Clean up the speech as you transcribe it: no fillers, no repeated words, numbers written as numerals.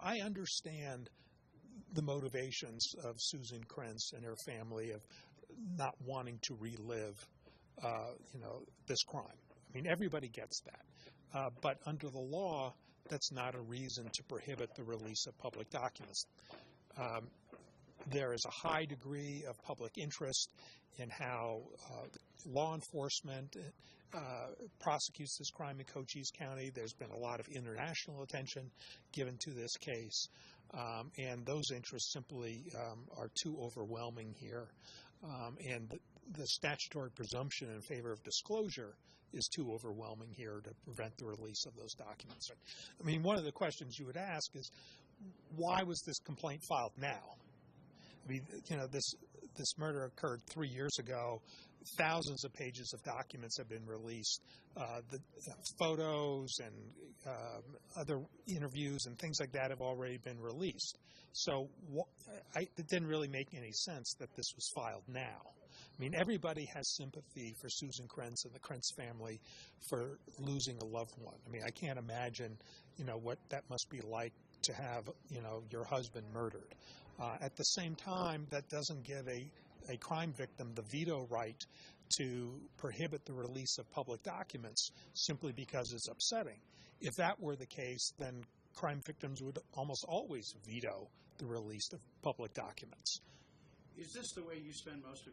I understand the motivations of Susan KRENTZ and her family of not wanting to relive, this crime. I mean, everybody gets that. But under the law, that's not a reason to prohibit the release of public documents. There is a high degree of public interest in how law enforcement prosecutes this crime in Cochise County. There's been a lot of international attention given to this case, and those interests simply are too overwhelming here. And the statutory presumption in favor of disclosure is too overwhelming here to prevent the release of those documents. I mean, one of the questions you would ask is, why was this complaint filed now? I mean, this murder occurred 3 years ago. Thousands of pages of documents have been released. The photos and other interviews and things like that have already been released. So it didn't really make any sense that this was filed now. I mean, everybody has sympathy for Susan KRENTZ and the KRENTZ family for losing a loved one. I mean, I can't imagine, what that must be like to have, your husband murdered. At the same time, that doesn't give a crime victim the veto right to prohibit the release of public documents simply because it's upsetting. If that were the case, then crime victims would almost always veto the release of public documents. Is this the way you spend most of